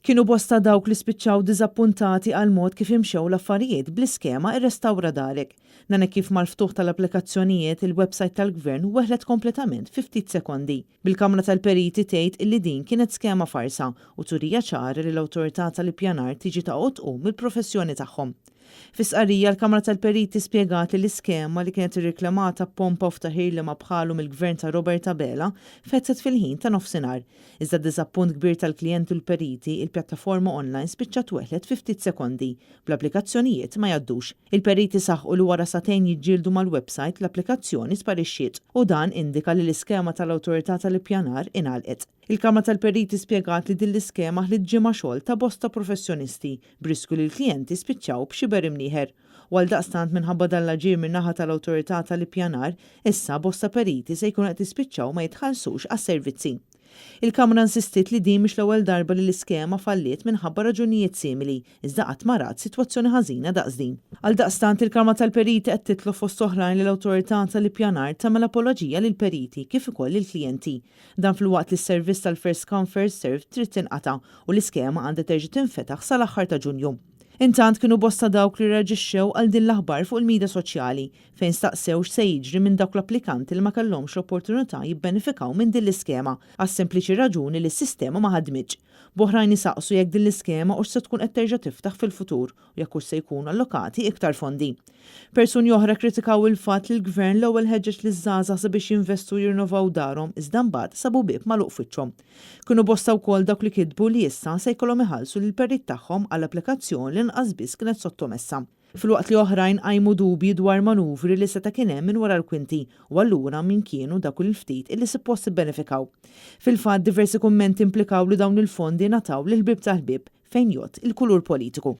Kienu bosta dawk li spiċċaw diżappuntati għal mod kif imxew l-affarijiet bl-iskema Ir-Restawra Darek. Nana kif mal-ftuħ tal-applikazzjonijiet il-website tal-gvern weħlet kompletament fi ftit sekondi. Bil-Kamra tal-Periti tgħid illi din kienet skema farsa u turija ċara li l-awtorità tal-ippjanar tiġi taqgħod mill-professjoni tagħhom. Fis-qarrija l-Kamra tal-Periti spjegat li l-iskema li kienet irriklamata pompa u ftaħir li ma bħalu mill-gvern ta' Robert Abela fetzet fil-ħin ta' nofsinhar. Iżda d-diżappunt kbir tal-klijent u l-periti il-pjattaforma online spiċċat weħlet fi ftit sekondi. Bl-applikazzjonijiet ma jaddux. Il-periti saħħu li wara satejn jiġġieldu mal-website l-applikazzjoni sparixxiet u dan indika li l-iskema tal-awtorità tal-ippjanar ingħalqet. Il-Kamra tal-Periti spjegat li din l-iskema ħliet ġimgħa xogħol ta' bosta professjonisti brisku li l-klijenti spiċċaw b'xi berim ieħor. U għaldaqstant minħabba dal-aġir min-naħa tal-awtorità tal-ippjanar, issa bosta periti se jkunu qed jispiċċaw ma jitħallsux għas-servizzi. Il-Kamra insistit li din mhix l-ewwel darba li l-iskema falliet minħabba raġunijiet simili, iżda qatt ma rat sitwazzjoni ħażina daqs din. Għaldaqstant il-Kamra tal-Periti qed titlob fost oħrajn li l-awtorità tal-ippjanar tagħmel apoloġija lil periti kif ukoll lill-klijenti. Dan filwaqt li s-servizz tal-First Come First Served trid tinqata' u l-iskema għandha terġa' tinfetaħ sal-aħħar ta' Ġunju. Intant kienu bosta dawk li reġixxew għal din l-aħbar fuq il-midja soċjali fejn staqsew x'se jiġri minn dawk l-applikanti li ma kellhomx l-opportunità jibbenefikaw minn din l-iskema għas sempliċi raġuni li s-sistema ma ħadmitx. Boħrajn isaqsu jekk din l-iskema u se tkun qed terġa' tiftaħ fil-futur u jekk se jkunu allokati iktar fondi. Persuni oħra kritikaw il-fatt li l-gvern l-ewwel ħeġġeġ liż-żgħażagħ sabiex jinvestu jirnovaw darhom iżda mbagħad sabu bieb magħluq fiċċhom. Kienu bosta wkoll dawk li kitbu li issa se jkollhom iħallsu lill-perit tagħhom għall-applikazzjoni li inqas biss kienet sottomessa. Filwaqt li oħrajn qajmu dubji dwar manuvri li seta' kien hemm minn wara l-kwinti u allura min kienu dak il-ftit illi suppost ibbenefikaw. Fil-fatt diversi kummenti implikaw li dawn il-fondi nataw lil ħbieb ta' ħbieb fejn jgħod il-kulur politiku.